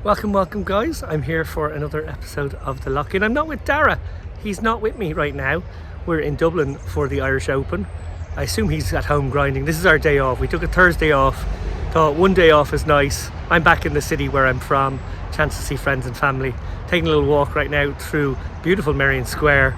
Welcome, guys. I'm here for another episode of The Lock-In. I'm not with Dara. He's not with me right now. We're in Dublin for the Irish Open. I assume he's at home grinding. This is our day off. We took a Thursday off. Thought one day off is nice. I'm back in the city where I'm from. Chance to see friends and family. Taking a little walk right now through beautiful Merrion Square.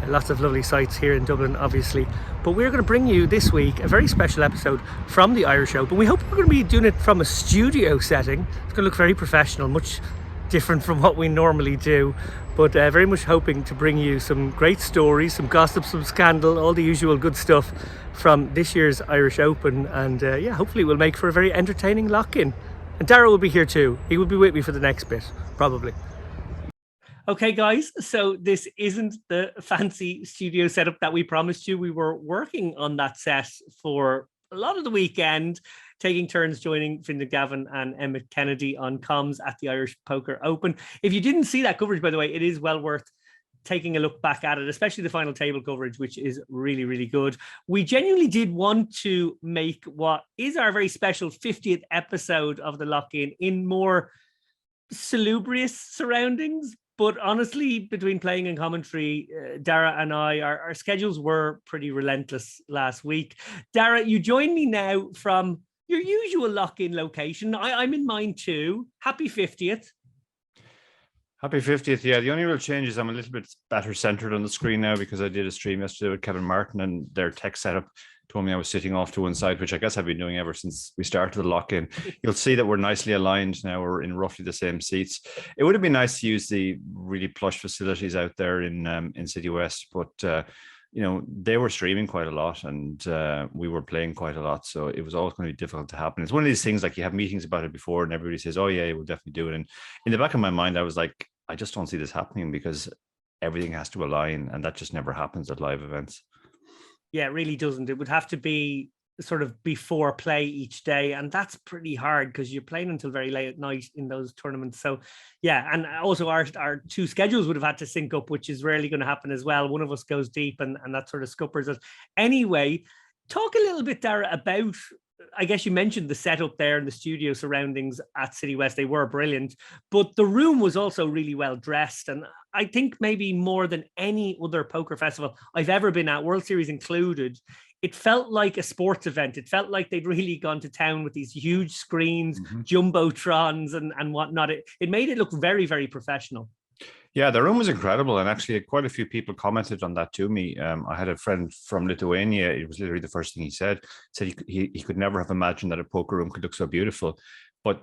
Lots of lovely sights here in Dublin, obviously. But we're going to bring you this week a very special episode from the Irish Open. We hope we're going to be doing it from a studio setting. It's going to look very professional, much different from what we normally do. But very much hoping to bring you some great stories, some gossip, some scandal, all the usual good stuff from this year's Irish Open. And hopefully we'll make for a very entertaining lock-in. And Dara will be here too. He will be with me for the next bit, probably. Okay, guys, so this isn't the fancy studio setup that we promised you. We were working on that set for a lot of the weekend, taking turns joining Fintan Gavin and Emmett Kennedy on comms at the Irish Poker Open. If you didn't see that coverage, by the way, it is well worth taking a look back at it, especially the final table coverage, which is really, really good. We genuinely did want to make what is our very special 50th episode of the Lock-In in more salubrious surroundings. But honestly, between playing and commentary, Dara and I, our schedules were pretty relentless last week. Dara, you join me now from your usual lock-in location. I'm in mine too. Happy 50th. Happy 50th. Yeah, the only real change is I'm a little bit better centered on the screen now because I did a stream yesterday with Kevin Martin, and their tech setup told me I was sitting off to one side, which I guess I've been doing ever since we started the lock-in. You'll see that we're nicely aligned now. We're in roughly the same seats. It would have been nice to use the really plush facilities out there in City West, but they were streaming quite a lot, and we were playing quite a lot, so it was always going to be difficult to happen. It's one of these things, like, you have meetings about it before and everybody says, oh yeah, we'll definitely do it, and in the back of my mind I was like, I just don't see this happening because everything has to align, and that just never happens at live events. Yeah, it really doesn't. It would have to be sort of before play each day, and that's pretty hard because you're playing until very late at night in those tournaments. So yeah, and also our two schedules would have had to sync up, which is rarely going to happen as well. One of us goes deep, and that sort of scuppers us. Anyway, talk a little bit, Dara, about, I guess you mentioned the setup there and the studio surroundings at City West. They were brilliant, but the room was also really well dressed. And I think maybe more than any other poker festival I've ever been at, World Series included, it felt like a sports event. It felt like they'd really gone to town with these huge screens, jumbotrons and whatnot. It made it look very, very professional. Yeah, the room was incredible, and actually quite a few people commented on that to me. I had a friend from Lithuania. It was literally the first thing he said. He could never have imagined that a poker room could look so beautiful. But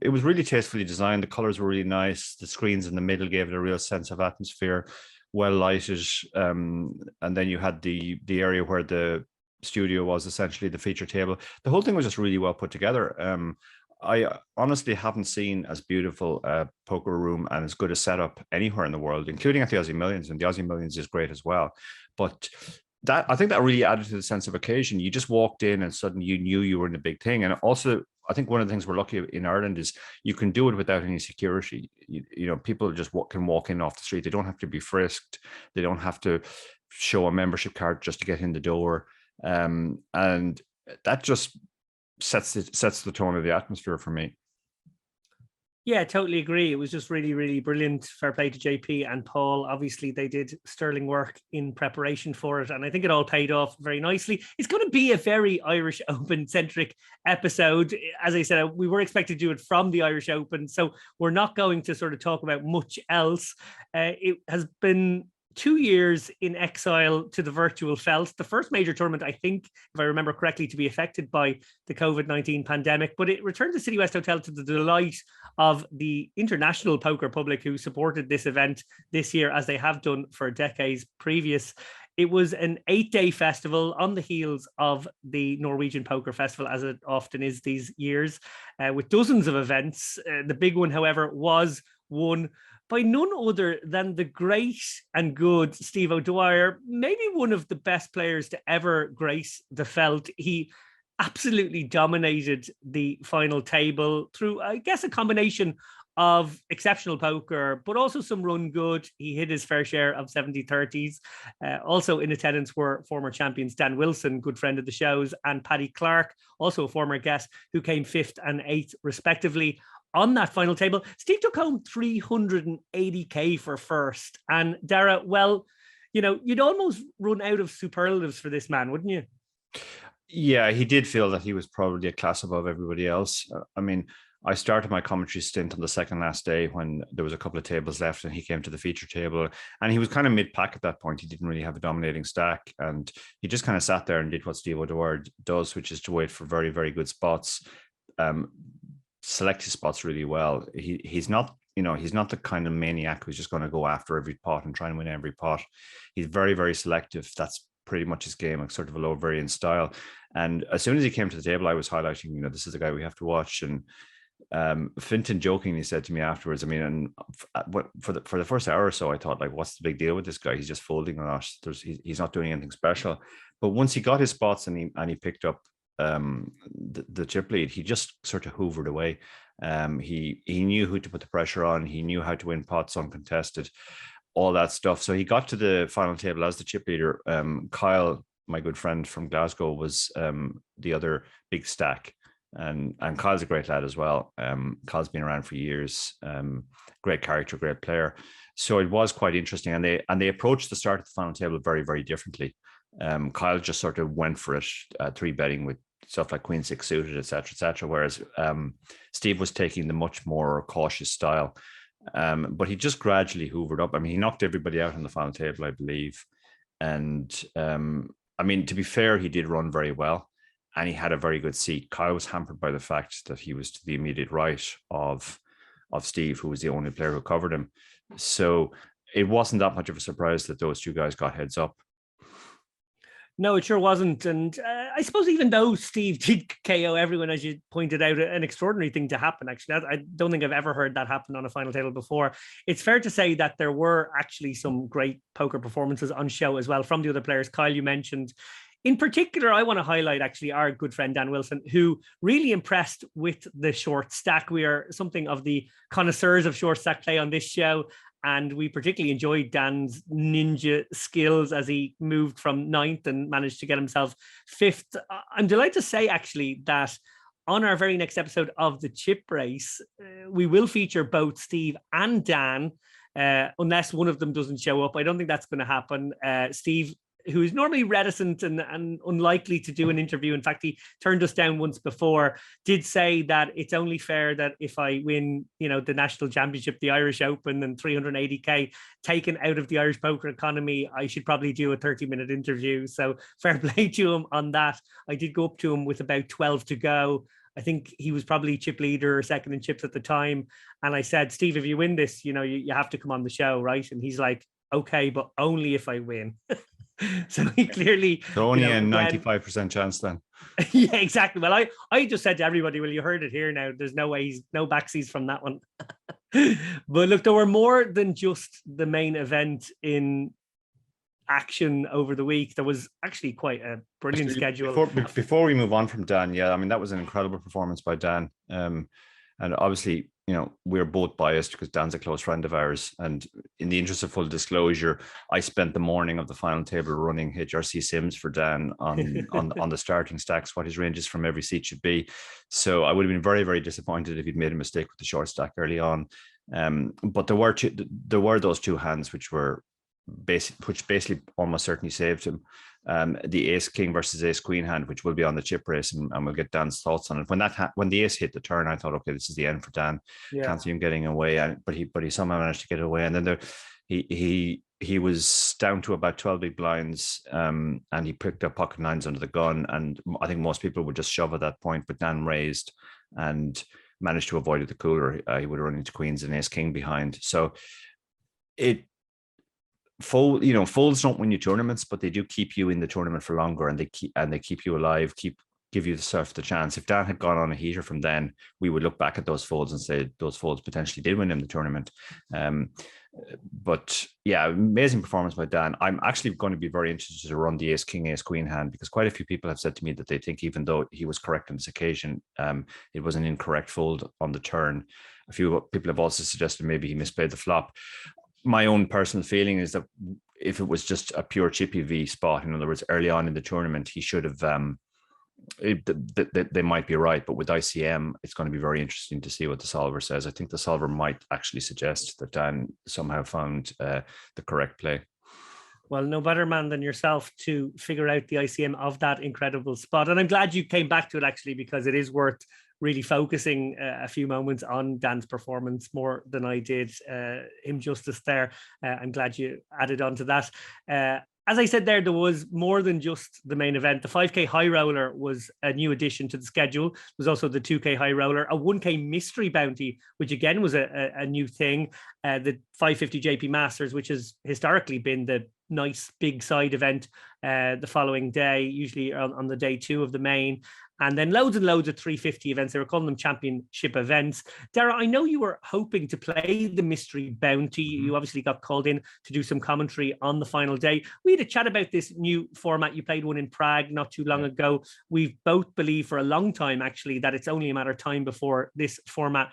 it was really tastefully designed. The colors were really nice. The screens in the middle gave it a real sense of atmosphere, well lighted. And then you had the area where the studio was, essentially the feature table. The whole thing was just really well put together. I honestly haven't seen as beautiful a poker room and as good a setup anywhere in the world, including at the Aussie Millions, and the Aussie Millions is great as well. But I think that really added to the sense of occasion. You just walked in and suddenly you knew you were in a big thing. And also, I think one of the things we're lucky in Ireland is you can do it without any security. People just can walk in off the street. They don't have to be frisked. They don't have to show a membership card just to get in the door. And that just sets the tone of the atmosphere for me. Yeah, totally agree. It was just really, really brilliant. Fair play to JP and Paul. Obviously, they did sterling work in preparation for it, and I think it all paid off very nicely. It's going to be a very Irish Open-centric episode. As I said, we were expected to do it from the Irish Open, so we're not going to sort of talk about much else. It has been 2 years in exile to the virtual felt. The first major tournament, I think, if I remember correctly, to be affected by the COVID-19 pandemic, but it returned to City West Hotel to the delight of the international poker public who supported this event this year, as they have done for decades previous. It was an 8-day festival on the heels of the Norwegian Poker Festival, as it often is these years, with dozens of events. The big one, however, was won by none other than the great and good Steve O'Dwyer, maybe one of the best players to ever grace the felt. He absolutely dominated the final table through, I guess, a combination of exceptional poker, but also some run good. He hit his fair share of 70-30s. Also in attendance were former champions Dan Wilson, good friend of the shows, and Paddy Clark, also a former guest, who came 5th and 8th respectively. on that final table. Steve took home 380k for first. And Dara, well, you'd almost run out of superlatives for this man, wouldn't you? Yeah, he did feel that he was probably a class above everybody else. I mean, I started my commentary stint on the second last day when there was a couple of tables left and he came to the feature table and he was kind of mid-pack at that point. He didn't really have a dominating stack and he just kind of sat there and did what Steve O'Dwyer does, which is to wait for very, very good spots, select his spots really well. He's not the kind of maniac who's just going to go after every pot and try and win every pot. He's very, very selective. That's pretty much his game, like sort of a low variant style. And as soon as he came to the table, I was highlighting, this is the guy we have to watch. And Finton jokingly said to me afterwards, I mean, and for the first hour or so, I thought, like, what's the big deal with this guy? He's just folding a lot. He's not doing anything special. But once he got his spots and he picked up the chip lead, he just sort of hoovered away. He knew who to put the pressure on. He knew how to win pots uncontested, all that stuff. So he got to the final table as the chip leader. Kyle, my good friend from Glasgow, was the other big stack. And Kyle's a great lad as well. Kyle's been around for years. Great character, great player. So it was quite interesting. And they approached the start of the final table very, very differently. Kyle just sort of went for it, three betting with stuff like Queen Six suited, etc. Whereas Steve was taking the much more cautious style. But he just gradually hoovered up. I mean, he knocked everybody out on the final table, I believe. And I mean, to be fair, he did run very well. And he had a very good seat. Kyle was hampered by the fact that he was to the immediate right of Steve, who was the only player who covered him. So it wasn't that much of a surprise that those two guys got heads up. No, it sure wasn't. And I suppose even though Steve did KO everyone, as you pointed out, an extraordinary thing to happen, actually. I don't think I've ever heard that happen on a final table before. It's fair to say that there were actually some great poker performances on show as well from the other players. Kyle, you mentioned. In particular, I want to highlight actually our good friend Dan Wilson, who really impressed with the short stack. We are something of the connoisseurs of short stack play on this show. And we particularly enjoyed Dan's ninja skills as he moved from 9th and managed to get himself 5th. I'm delighted to say, actually, that on our very next episode of the Chip Race, we will feature both Steve and Dan, unless one of them doesn't show up. I don't think that's going to happen. Steve, who is normally reticent and unlikely to do an interview. In fact, he turned us down once before, did say that it's only fair that if I win, the national championship, the Irish Open, and 380k taken out of the Irish poker economy, I should probably do a 30-minute interview. So fair play to him on that. I did go up to him with about 12 to go. I think he was probably chip leader or second in chips at the time. And I said, Steve, if you win this, you have to come on the show, right? And he's like, okay, but only if I win. So he clearly only a 95% chance then. Yeah, exactly. Well, I just said to everybody, well, you heard it here now. There's no way, no backsies from that one. But look, there were more than just the main event in action over the week. There was actually quite a brilliant schedule. Before we move on from Dan, yeah, I mean, that was an incredible performance by Dan. And obviously, we're both biased because Dan's a close friend of ours. And in the interest of full disclosure, I spent the morning of the final table running HRC Sims for Dan on the starting stacks, what his ranges from every seat should be. So I would have been very, very disappointed if he'd made a mistake with the short stack early on. But there were those two hands which basically almost certainly saved him. The ace king versus ace queen hand, which will be on the chip race, and we'll get Dan's thoughts on it. When the ace hit the turn, I thought, okay, this is the end for Dan. Yeah. Can't see him getting away, but he somehow managed to get away. And then he was down to about 12 big blinds, and he picked up pocket nines under the gun. And I think most people would just shove at that point, but Dan raised and managed to avoid the cooler. He would have run into queens and ace king behind. So folds don't win you tournaments, but they do keep you in the tournament for longer, and they keep you alive, give you the chance. If Dan had gone on a heater from then, we would look back at those folds and say those folds potentially did win him the tournament. But yeah, amazing performance by Dan. I'm actually going to be very interested to run the ace king, ace queen hand, because quite a few people have said to me that they think even though he was correct on this occasion, it was an incorrect fold on the turn. A few people have also suggested maybe he misplayed the flop. My own personal feeling is that if it was just a pure chippy V spot, in other words, early on in the tournament, he should have they might be right, but with ICM, it's going to be very interesting to see what the solver says. I think the solver might actually suggest that Dan somehow found the correct play. Well, no better man than yourself to figure out the ICM of that incredible spot. And I'm glad you came back to it, actually, because it is worth really focusing a few moments on Dan's performance more than I did him justice there. I'm glad you added on to that. As I said there was more than just the main event. The 5K high roller was a new addition to the schedule. There was also the 2K high roller, a 1K mystery bounty, which again was a new thing. The 550 JP Masters, which has historically been the nice big side event the following day, usually on the day 2 of the main. And then loads and loads of 350 events. They were calling them championship events. Dara, I know you were hoping to play the mystery bounty. You obviously got called in to do some commentary on the final day. We had a chat about this new format. You played one in Prague not too long ago. We've both believed for a long time, actually, that it's only a matter of time before this format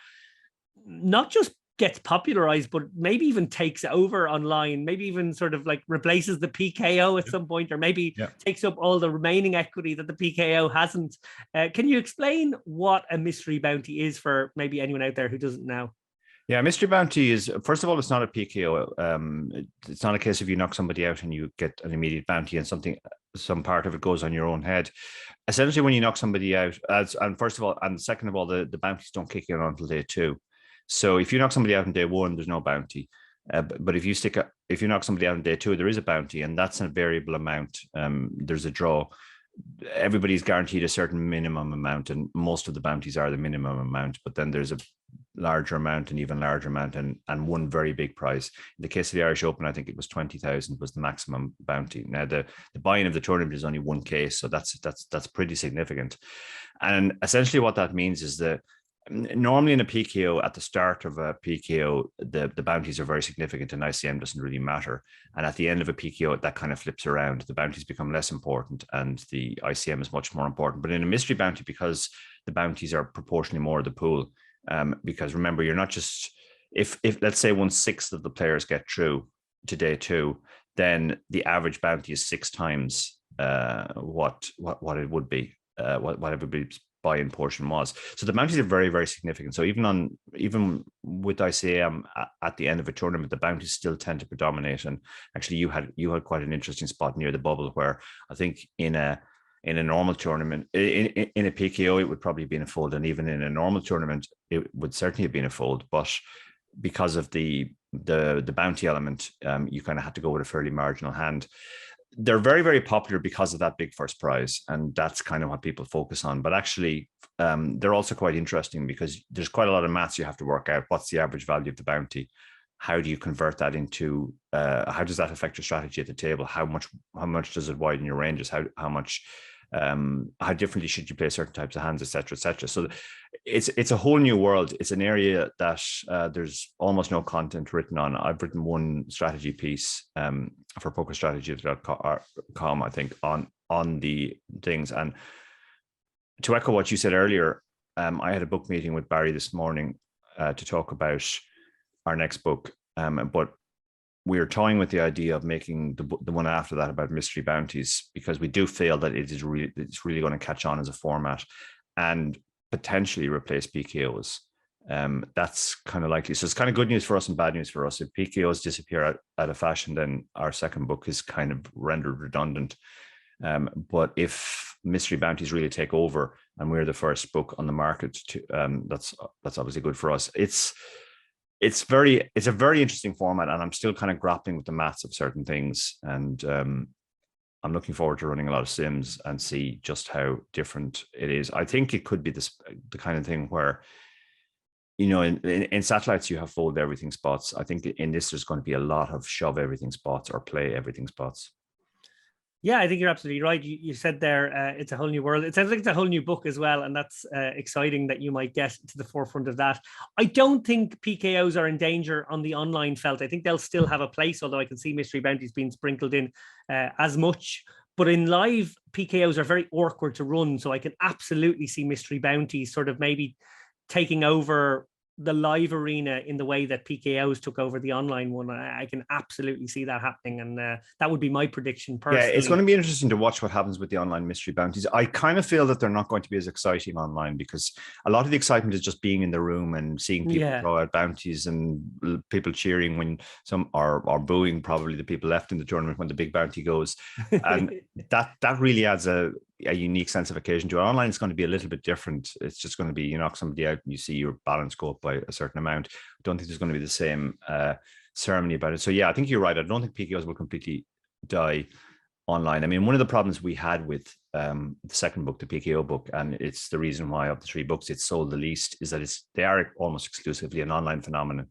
not just gets popularized, but maybe even takes over online, maybe even sort of like replaces the PKO at some point, or maybe takes up all the remaining equity that the PKO hasn't. Can you explain what a mystery bounty is for maybe anyone out there who doesn't know? Yeah, mystery bounty is, first of all, it's not a PKO. It's not a case of you knock somebody out and you get an immediate bounty and some part of it goes on your own head. Essentially, when you knock somebody out, and second of all, the bounties don't kick in until day 2. So if you knock somebody out on day 1, there's no bounty. But if you knock somebody out on day 2, there is a bounty, and that's a variable amount. There's a draw. Everybody's guaranteed a certain minimum amount, and most of the bounties are the minimum amount. But then there's a larger amount, and even larger amount, and one very big prize. In the case of the Irish Open, I think it was 20,000 was the maximum bounty. Now the buy-in of the tournament is only 1K, so that's pretty significant. And essentially, what that means is that normally in a PKO, at the start of a PKO, the bounties are very significant and ICM doesn't really matter. And at the end of a PKO, that kind of flips around. The bounties become less important and the ICM is much more important. But in a mystery bounty, because the bounties are proportionally more of the pool, because remember, you're not just, if let's say 1/6 of the players get through to day 2, then the average bounty is 6 times what it would be, what everybody's buy-in portion was. So the bounties are very, very significant. So even with ICM at the end of a tournament, the bounties still tend to predominate. And actually, you had quite an interesting spot near the bubble where I think in a normal tournament, in a PKO, it would probably be in a fold, and even in a normal tournament, it would certainly have been a fold. But because of the bounty element, you kind of had to go with a fairly marginal hand. They're very, very popular because of that big first prize, and that's kind of what people focus on. But actually, they're also quite interesting because there's quite a lot of maths you have to work out. What's the average value of the bounty? How do you convert that into? How does that affect your strategy at the table? How much does it widen your ranges? How differently should you play certain types of hands, etc., etc. So it's a whole new world. It's an area that there's almost no content written on. I've written one strategy piece for pokerstrategy.com, I think, on the things. And to echo what you said earlier, I had a book meeting with Barry this morning to talk about our next book, but we are toying with the idea of making the one after that about mystery bounties, because we do feel that it's really going to catch on as a format and potentially replace PKOs. That's kind of likely. So it's kind of good news for us and bad news for us. If PKOs disappear out of fashion, then our second book is kind of rendered redundant. But if mystery bounties really take over and we're the first book on the market, that's obviously good for us. It's a very interesting format, and I'm still kind of grappling with the maths of certain things. And I'm looking forward to running a lot of sims and see just how different it is. I think it could be the kind of thing where, you know, in satellites, you have fold everything spots. I think in this, there's going to be a lot of shove everything spots or play everything spots. Yeah, I think you're absolutely right. You said there, it's a whole new world. It sounds like it's a whole new book as well. And that's exciting that you might get to the forefront of that. I don't think PKOs are in danger on the online felt. I think they'll still have a place, although I can see mystery bounties being sprinkled in as much. But in live, PKOs are very awkward to run. So I can absolutely see mystery bounties sort of maybe taking over the live arena in the way that PKOs took over the online one. I can absolutely see that happening, and that would be my prediction personally. Yeah, it's going to be interesting to watch what happens with the online mystery bounties. I kind of feel that they're not going to be as exciting online because a lot of the excitement is just being in the room and seeing people throw out bounties and people cheering when some are booing probably the people left in the tournament when the big bounty goes, and that really adds a unique sense of occasion to it. Online is going to be a little bit different. It's just going to be you knock somebody out and you see your balance go up by a certain amount. I don't think there's going to be the same ceremony about it. So yeah, I think you're right. I don't think PKOs will completely die online. I mean, one of the problems we had with the second book, the PKO book, and it's the reason why of the three books it's sold the least, is that they are almost exclusively an online phenomenon.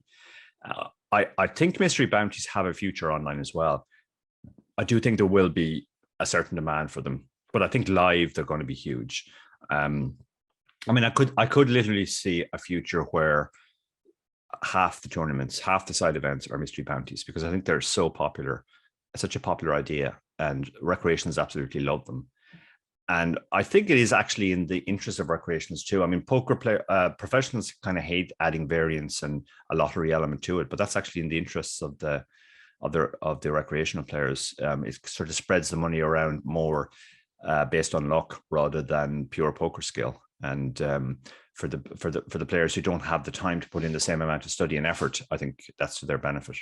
I think mystery bounties have a future online as well. I do think there will be a certain demand for them, but I think live they're going to be huge. I mean, I could literally see a future where half the tournaments, half the side events are mystery bounties because I think they're so popular, such a popular idea, and recreations absolutely love them. And I think it is actually in the interest of recreations too. I mean, professionals kind of hate adding variance and a lottery element to it, but that's actually in the interests of the recreational players. It sort of spreads the money around more based on luck rather than pure poker skill. And for the players who don't have the time to put in the same amount of study and effort, I think that's to their benefit.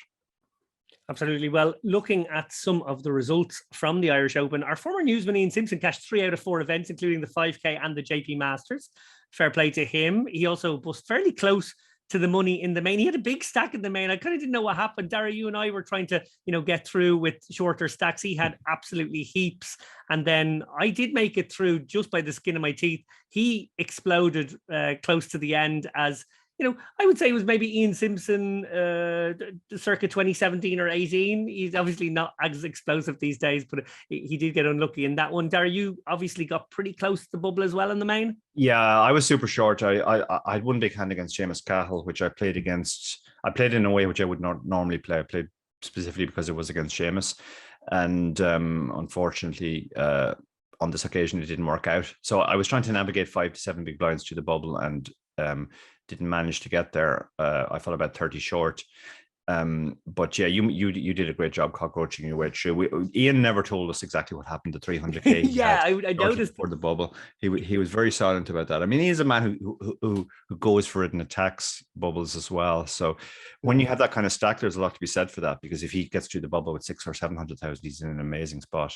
Absolutely. Well, looking at some of the results from the Irish Open, our former newsman Ian Simpson cashed 3 out of 4 events, including the 5K and the JP Masters. Fair play to him. He also was fairly close to the money in the main. He had a big stack in the main. I kind of didn't know what happened. Dara, you and I were trying to, get through with shorter stacks. He had absolutely heaps. And then I did make it through just by the skin of my teeth. He exploded close to the end as, I would say it was maybe Ian Simpson circa 2017 or 18. He's obviously not as explosive these days, but he did get unlucky in that one. Dara, you obviously got pretty close to the bubble as well in the main. Yeah, I was super short. I had one big hand against Seamus Cahill, which I played against. I played in a way which I would not normally play. I played specifically because it was against Seamus. And unfortunately, on this occasion, it didn't work out. So I was trying to navigate 5 to 7 big blinds to the bubble and didn't manage to get there. I fell about 30 short. But yeah, you did a great job cockroaching your way through. Ian never told us exactly what happened to 300k. Yeah, I noticed for the bubble. He was very silent about that. I mean, he's a man who goes for it and attacks bubbles as well. So when you have that kind of stack, there's a lot to be said for that, because if he gets through the bubble with 600,000 or 700,000, he's in an amazing spot.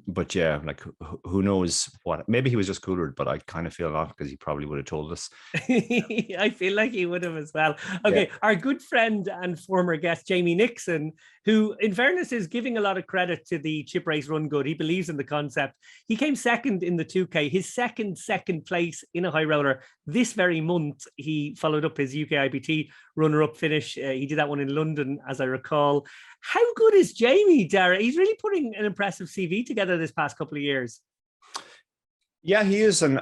But yeah, like who knows what? Maybe he was just cooler, but I kind of feel not, because he probably would have told us. I feel like he would have as well. Okay, yeah. Our good friend and former guest Jamie Nixon, who in fairness is giving a lot of credit to the chip race run good. He believes in the concept. He came second in the 2K, his second place in a high roller this very month. He followed up his UK IBT runner-up finish. He did that one in London, as I recall. How good is Jamie, Dara? He's really putting an impressive CV together this past couple of years. Yeah, he is, and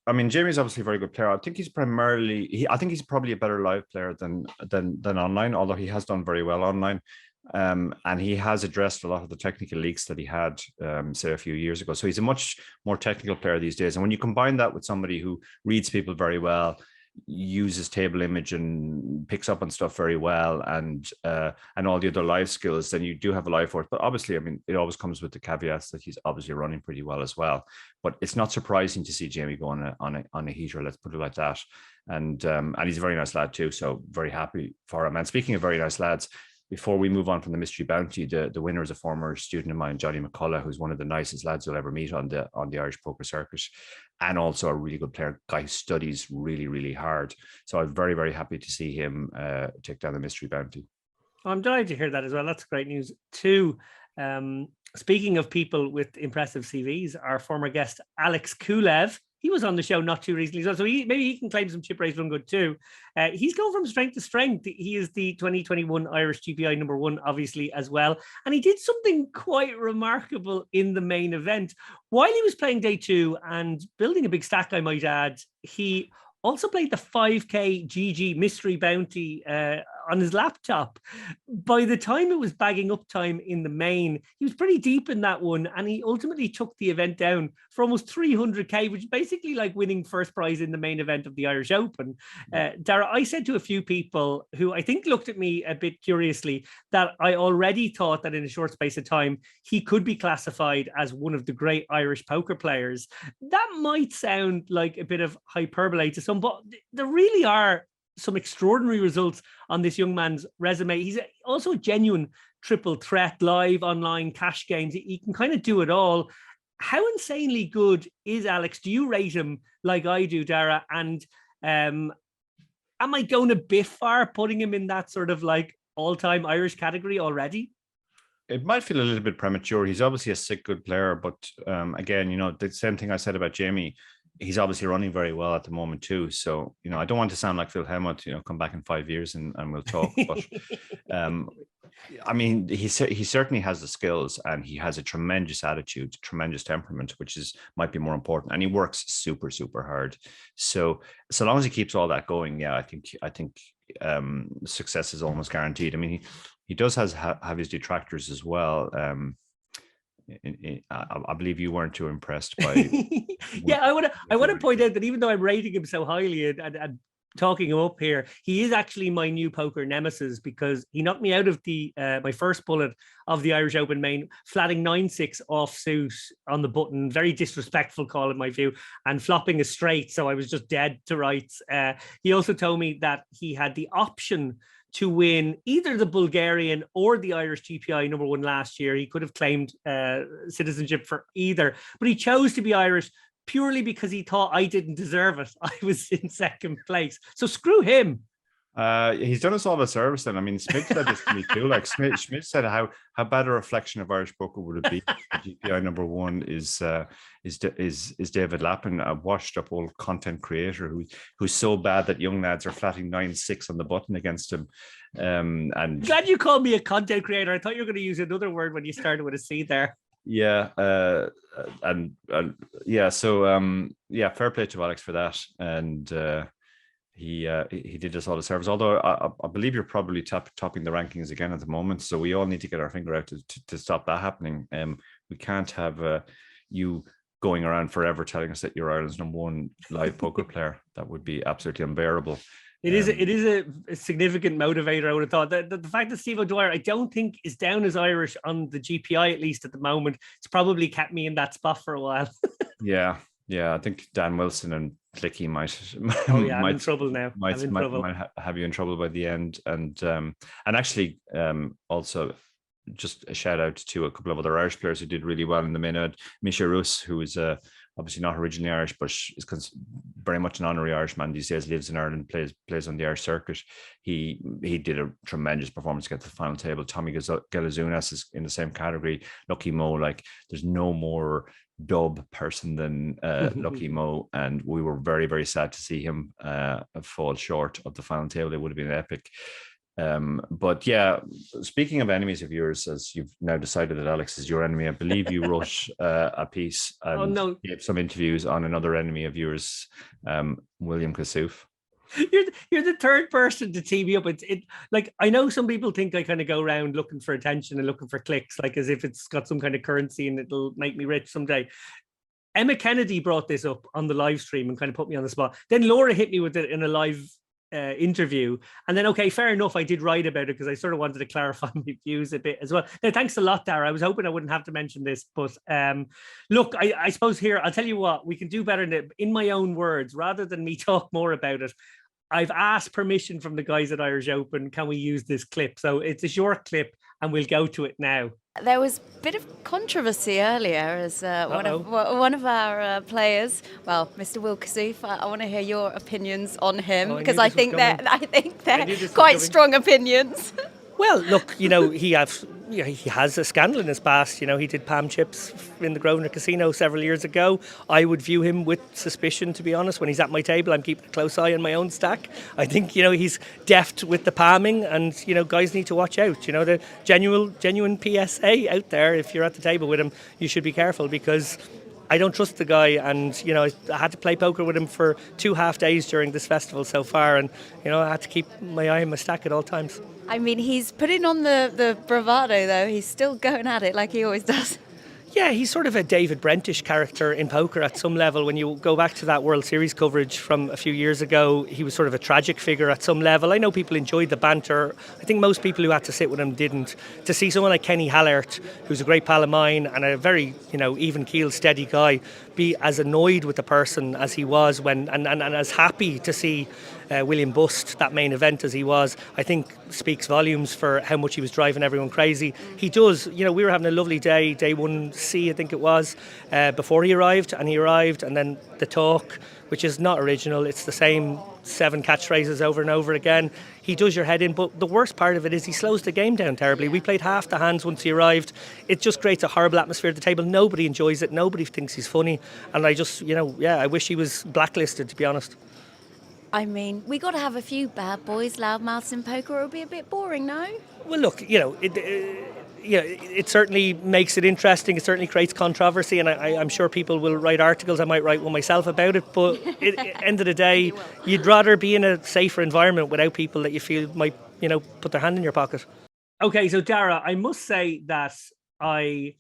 I mean, Jamie's obviously a very good player. I think he's I think he's probably a better live player than online, although he has done very well online. And he has addressed a lot of the technical leaks that he had, say, a few years ago. So he's a much more technical player these days. And when you combine that with somebody who reads people very well, uses table image and picks up on stuff very well, and all the other live skills, then you do have a live force. But obviously, I mean, it always comes with the caveats that he's obviously running pretty well as well. But it's not surprising to see Jamie go on a heater, let's put it like that. And he's a very nice lad too, so very happy for him. And speaking of very nice lads, before we move on from the mystery bounty, the winner is a former student of mine, Johnny McCullough, who's one of the nicest lads you'll ever meet on the Irish poker circuit, and also a really good player, guy who studies really, really hard. So I'm very, very happy to see him take down the mystery bounty. I'm delighted to hear that as well. That's great news too. Speaking of people with impressive CVs, our former guest, Alex Kulev, he was on the show not too recently, so maybe he can claim some chip race run good too. He's going from strength to strength. He is the 2021 Irish GPI #1, obviously, as well. And he did something quite remarkable in the main event. While he was playing day 2 and building a big stack, I might add, he also played the 5K GG mystery bounty on his laptop. By the time it was bagging up time in the main, he was pretty deep in that one, and he ultimately took the event down for almost 300k, which is basically like winning first prize in the main event of the Irish Open. Dara, I said to a few people who I think looked at me a bit curiously that I already thought that in a short space of time he could be classified as one of the great Irish poker players. That might sound like a bit of hyperbole to some, but there really are some extraordinary results on this young man's resume. He's also a genuine triple threat, live, online, cash games. He can kind of do it all. How insanely good is Alex? Do you rate him like I do, Dara? And am I going a bit far putting him in that sort of like all-time Irish category already? It might feel a little bit premature. He's obviously a sick good player, but again, the same thing I said about Jamie. He's obviously running very well at the moment too. So, I don't want to sound like Phil Hemmett, come back in 5 years and we'll talk. But I mean, he certainly has the skills, and he has a tremendous attitude, tremendous temperament, which might be more important. And he works super, super hard. So long as he keeps all that going, yeah, I think success is almost guaranteed. I mean, he does have his detractors as well. I believe you weren't too impressed by. Yeah, I want to point out that even though I'm rating him so highly and talking him up here, he is actually my new poker nemesis, because he knocked me out of the my first bullet of the Irish Open main, flatting 9-6 off suit on the button. Very disrespectful call in my view, and flopping a straight. So I was just dead to rights. He also told me that he had the option to win either the Bulgarian or the Irish GPI number one last year. He could have claimed citizenship for either, but he chose to be Irish purely because he thought I didn't deserve it. I was in second place. So screw him. He's done us all a service then. I mean, Smith said this to me too. Like Smith said how bad a reflection of Irish poker would it be if the GPI number one is David Lappin, a washed up old content creator who's so bad that young lads are flatting 9-6 on the button against him. And glad you called me a content creator. I thought you were going to use another word when you started with a C there. Yeah, and yeah. So yeah, fair play to Alex for that. And he did us all a service. Although I believe you're probably topping the rankings again at the moment, so we all need to get our finger out to stop that happening. We can't have you going around forever telling us that you're Ireland's number one live poker player. That would be absolutely unbearable. It is a significant motivator. I would have thought that the fact that Steve O'Dwyer, I don't think, is down as Irish on the GPI, at least at the moment. It's probably kept me in that spot for a while. Yeah, I think Dan Wilson and Clicky might. Oh yeah, I'm in trouble now. Might have you in trouble by the end, and actually also just a shout out to a couple of other Irish players who did really well in the main event. Rus, who is obviously not originally Irish, but is very much an honorary Irishman these days, lives in Ireland, plays on the Irish circuit. He did a tremendous performance to get to the final table. Tommy Galazunas is in the same category. Lucky Mo, like there's no more dub person than Lucky Mo, and we were very, very sad to see him fall short of the final table. It would have been epic. But yeah, speaking of enemies of yours, as you've now decided that Alex is your enemy, I believe you wrote a piece and gave some interviews on another enemy of yours, William Kassouf. You're the third person to tee me up. It like, I know some people think I kind of go around looking for attention and looking for clicks, like as if it's got some kind of currency and it'll make me rich someday. Emma Kennedy brought this up on the live stream and kind of put me on the spot. Then Laura hit me with it in a live interview, and then okay, fair enough, I did write about it because I sort of wanted to clarify my views a bit as well. Now, thanks a lot, Dara. I was hoping I wouldn't have to mention this, but look, I suppose here, I'll tell you what, we can do better in my own words rather than me talk more about it. I've asked permission from the guys at Irish Open, can we use this clip? So it's a short clip and we'll go to it now. There was a bit of controversy earlier as one of our players, well, Mr. Will Kassouf, I want to hear your opinions on him, because I think they're quite strong opinions. Well, look, he has a scandal in his past. He did palm chips in the Grosvenor Casino several years ago. I would view him with suspicion, to be honest. When he's at my table, I'm keeping a close eye on my own stack. I think, he's deft with the palming, and, guys need to watch out. The genuine PSA out there, if you're at the table with him, you should be careful, because I don't trust the guy, and I had to play poker with him for 2 half days during this festival so far, and I had to keep my eye on my stack at all times. I mean, he's putting on the bravado though. He's still going at it like he always does. Yeah, he's sort of a David Brentish character in poker at some level. When you go back to that World Series coverage from a few years ago, he was sort of a tragic figure at some level. I know people enjoyed the banter. I think most people who had to sit with him didn't. To see someone like Kenny Hallert, who's a great pal of mine and a very, even-keeled, steady guy, be as annoyed with the person as he was and as happy to see William bust that main event as he was, I think speaks volumes for how much he was driving everyone crazy. He does, we were having a lovely day 1C, I think it was, before he arrived, and then the talk, which is not original. It's the same 7 catchphrases over and over again. He does your head in, but the worst part of it is he slows the game down terribly. We played half the hands once he arrived. It just creates a horrible atmosphere at the table. Nobody enjoys it. Nobody thinks he's funny. And I just, I wish he was blacklisted, to be honest. I mean, we got to have a few bad boys, loudmouths in poker, or it'll be a bit boring, no? Well, look, it certainly makes it interesting. It certainly creates controversy, and I'm sure people will write articles. I might write one myself about it. But at the end of the day, you'd rather be in a safer environment without people that you feel might, put their hand in your pocket. Okay, so Dara, I must say that I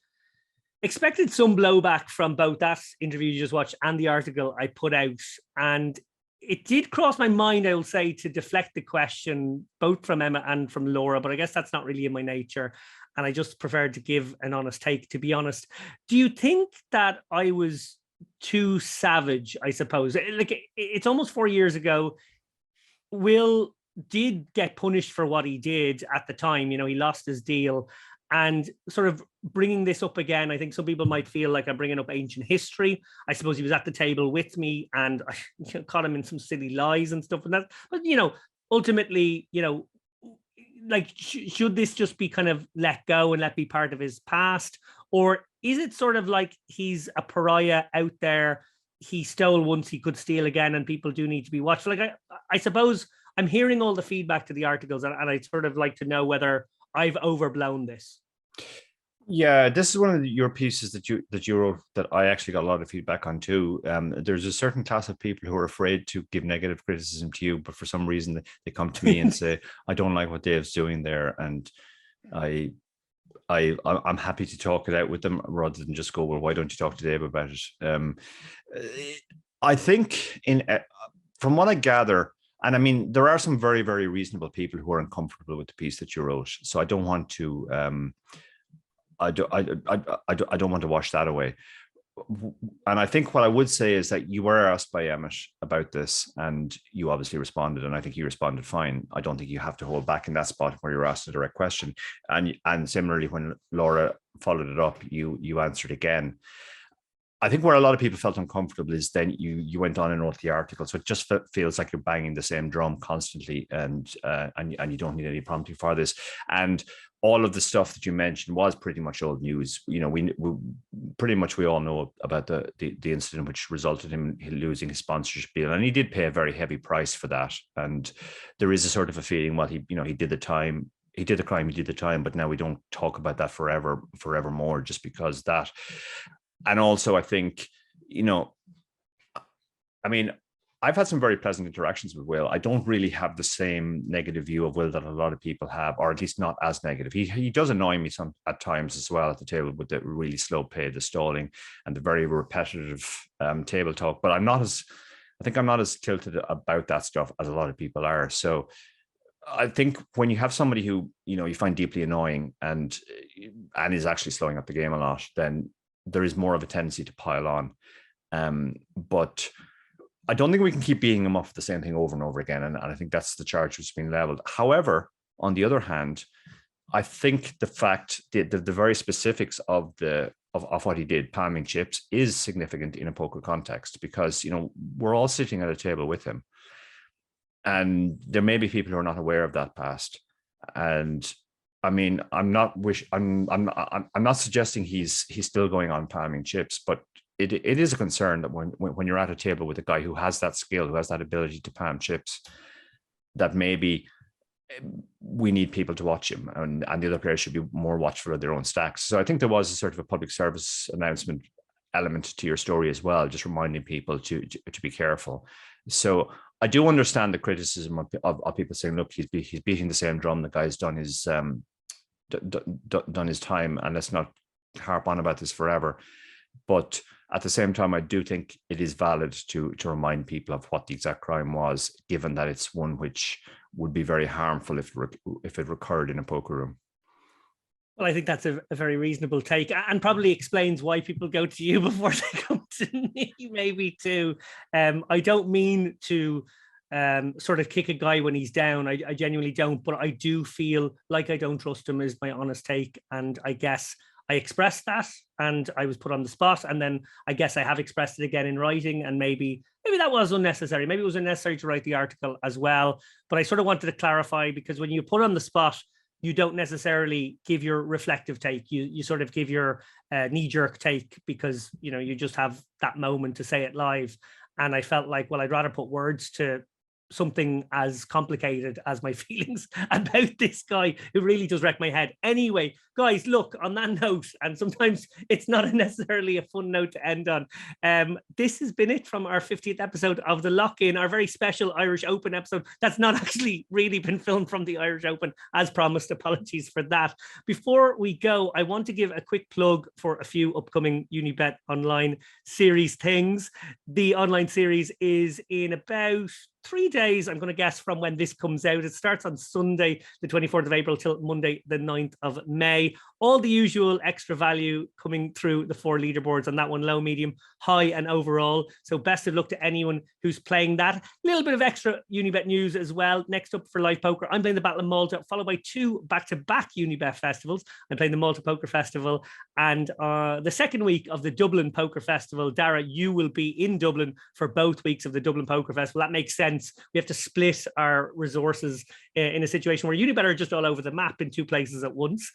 expected some blowback from both that interview you just watched and the article I put out, and it did cross my mind, I will say, to deflect the question both from Emma and from Laura, but I guess that's not really in my nature. And I just preferred to give an honest take, to be honest. Do you think that I was too savage, I suppose? Like, it's almost 4 years ago. Will did get punished for what he did at the time. He lost his deal. And sort of bringing this up again, I think some people might feel like I'm bringing up ancient history. I suppose he was at the table with me and I caught him in some silly lies and stuff. And that, but, ultimately, should this just be kind of let go and let be part of his past? Or is it sort of like he's a pariah out there? He stole once, he could steal again, and people do need to be watched. Like, I suppose I'm hearing all the feedback to the articles, and I'd sort of like to know whether I've overblown this. Yeah, this is one of your pieces that you wrote that I actually got a lot of feedback on too. There's a certain class of people who are afraid to give negative criticism to you, but for some reason they come to me and say, "I don't like what Dave's doing there," and I'm happy to talk it out with them rather than just go, "Well, why don't you talk to Dave about it?" I think from what I gather. And I mean, there are some very, very reasonable people who are uncomfortable with the piece that you wrote. So I don't want to, I don't want to wash that away. And I think what I would say is that you were asked by Emmett about this, and you obviously responded, and I think you responded fine. I don't think you have to hold back in that spot where you're asked a direct question. And similarly, when Laura followed it up, you answered again. I think where a lot of people felt uncomfortable is then you went on and wrote the article, so it just feels like you're banging the same drum constantly, and you don't need any prompting for this. And all of the stuff that you mentioned was pretty much old news. We pretty much we all know about the incident which resulted in him losing his sponsorship deal, and he did pay a very heavy price for that. And there is a sort of a feeling, well, he did the time. He did the crime, he did the time, but now we don't talk about that forevermore just because that. And also, I think, I mean, I've had some very pleasant interactions with Will. I don't really have the same negative view of Will that a lot of people have, or at least not as negative. He does annoy me at times as well at the table with the really slow pay, the stalling, and the very repetitive table talk. But I think I'm not as tilted about that stuff as a lot of people are. So I think when you have somebody who, you find deeply annoying and is actually slowing up the game a lot, then there is more of a tendency to pile on. But I don't think we can keep beating them up for the same thing over and over again. And I think that's the charge which has been leveled. However, on the other hand, I think the fact that the very specifics of what he did, palming chips, is significant in a poker context because, we're all sitting at a table with him. And there may be people who are not aware of that past. And I mean, I'm not suggesting he's still going on palming chips, but it is a concern that when you're at a table with a guy who has that skill, who has that ability to palm chips, that maybe we need people to watch him, and the other players should be more watchful of their own stacks. So I think there was a sort of a public service announcement element to your story as well, just reminding people to be careful. So I do understand the criticism of people saying, look, he's beating the same drum. The guy's done his done his time, and let's not harp on about this forever. But at the same time, I do think it is valid to remind people of what the exact crime was, given that it's one which would be very harmful if it recurred in a poker room. Well, I think that's a very reasonable take, and probably explains why people go to you before they come to me, maybe too. I don't mean to sort of kick a guy when he's down. I genuinely don't, but I do feel like I don't trust him is my honest take. And I guess I expressed that, and I was put on the spot. And then I guess I have expressed it again in writing, and maybe that was unnecessary. Maybe it was unnecessary to write the article as well. But I sort of wanted to clarify, because when you put on the spot, you don't necessarily give your reflective take. You sort of give your knee-jerk take, because, you know, you just have that moment to say it live. And I felt like, well, I'd rather put words to something as complicated as my feelings about this guy who really does wreck my head. Anyway, guys, look, on that note, and sometimes it's not necessarily a fun note to end on, this has been it from our 50th episode of The Lock-In, our very special Irish Open episode that's not actually really been filmed from the Irish Open, as promised. Apologies for that. Before we go, I want to give a quick plug for a few upcoming Unibet online series things. The online series is in about 3 days, I'm going to guess, from when this comes out. It starts on Sunday, the 24th of April, till Monday, the 9th of May. All the usual extra value coming through the 4 leaderboards on that one: low, medium, high, and overall. So best of luck to anyone who's playing that. A little bit of extra Unibet news as well. Next up for live poker, I'm playing the Battle of Malta, followed by 2 back-to-back Unibet festivals. I'm playing the Malta Poker Festival, and the second week of the Dublin Poker Festival. Dara, you will be in Dublin for both weeks of the Dublin Poker Festival. That makes sense. We have to split our resources in a situation where Unibet are just all over the map in 2 places at once.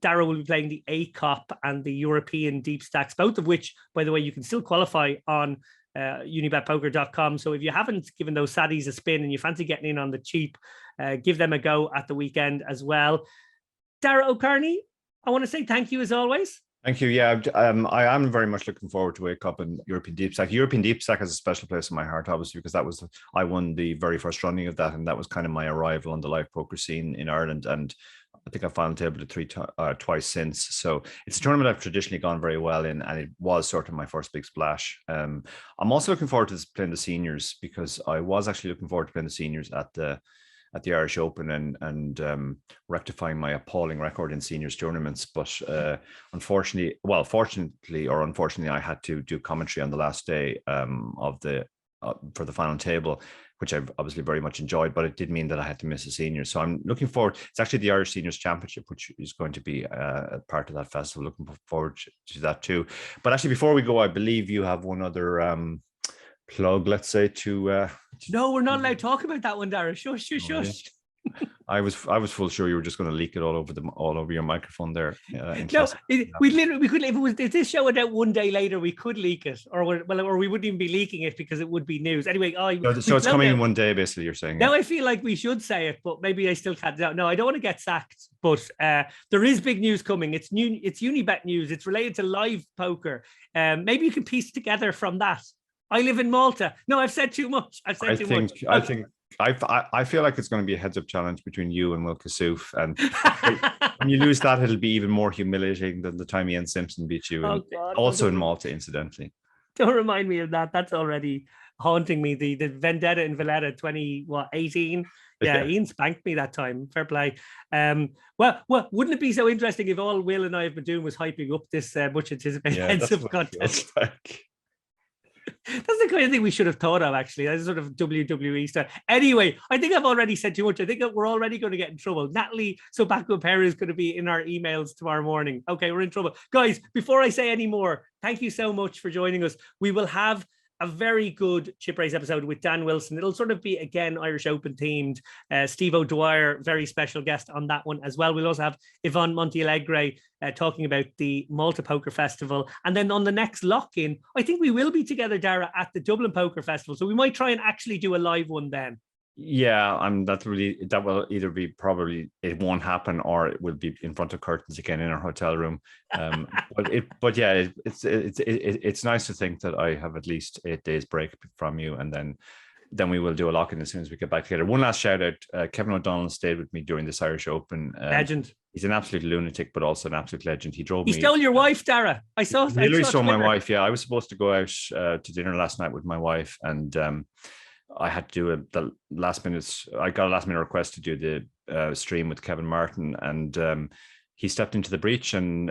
Dara will be playing the ACOP and the European Deep Stacks, both of which, by the way, you can still qualify on unibetpoker.com. So if you haven't given those saddies a spin and you fancy getting in on the cheap, give them a go at the weekend as well. Dara O'Kearney, I want to say thank you as always. Thank you. Yeah, I am very much looking forward to Wake Up and European Deep Stack. European Deep Stack has a special place in my heart, obviously, because I won the very first running of that, and that was kind of my arrival on the live poker scene in Ireland. And I think I've final tabled it twice since. So it's a tournament I've traditionally gone very well in, and it was sort of my first big splash. I'm also looking forward to playing the seniors, because I was actually looking forward to playing the seniors at the Irish Open and rectifying my appalling record in seniors tournaments. But fortunately, or unfortunately, I had to do commentary on the last day of for the final table, which I've obviously very much enjoyed, but it did mean that I had to miss a senior. So I'm looking forward. It's actually the Irish Seniors Championship, which is going to be a part of that festival. Looking forward to that too. But actually, before we go, I believe you have one other plug, let's say, to no, we're not allowed to talk about that one, Dara. Shush. Yeah. I was full sure you were just going to leak it all over your microphone there. No, we could, if this show went out one day later, we could leak it, or we wouldn't even be leaking it because it would be news anyway. So it's coming in one day, basically. You're saying now. I feel like we should say it, but maybe I still can't. No, I don't want to get sacked. But there is big news coming. It's Unibet news. It's related to live poker. Maybe you can piece together from that. I live in Malta. No, I've said too much. I feel like it's going to be a heads-up challenge between you and Will Kassouf, and when you lose that, it'll be even more humiliating than the time Ian Simpson beat you, also in Malta, incidentally. Don't remind me of that. That's already haunting me. The vendetta in Valletta 2018. Yeah, Ian spanked me that time. Fair play. Well, wouldn't it be so interesting if all Will and I have been doing was hyping up this much anticipated heads-up contest? That's the kind of thing we should have thought of, actually. That's sort of WWE stuff. Anyway, I think I've already said too much. I think that we're already going to get in trouble. Natalie Sobako-Perez is going to be in our emails tomorrow morning. Okay, we're in trouble. Guys, before I say any more, thank you so much for joining us. We will have a very good Chip Race episode with Dan Wilson. It'll sort of be, again, Irish Open themed. Steve O'Dwyer, very special guest on that one as well. We'll also have Yvonne Montialegre talking about the Malta Poker Festival. And then on the next lock-in, I think we will be together, Dara, at the Dublin Poker Festival. So we might try and actually do a live one then. Yeah, that will either be probably it won't happen or it will be in front of curtains again in our hotel room. But yeah, it's nice to think that I have at least 8 days break from you, and then we will do a lock-in as soon as we get back together. One last shout out: Kevin O'Donnell stayed with me during this Irish Open. Legend. He's an absolute lunatic, but also an absolute legend. He stole your wife, Dara. I saw. He literally stole my wife. Yeah, I was supposed to go out to dinner last night with my wife, and I had to do the last minute. I got a last minute request to do the stream with Kevin Martin, and he stepped into the breach, and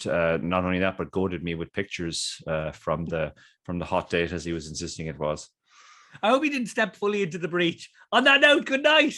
not only that, but goaded me with pictures from the hot date, as he was insisting it was. I hope he didn't step fully into the breach. On that note, good night.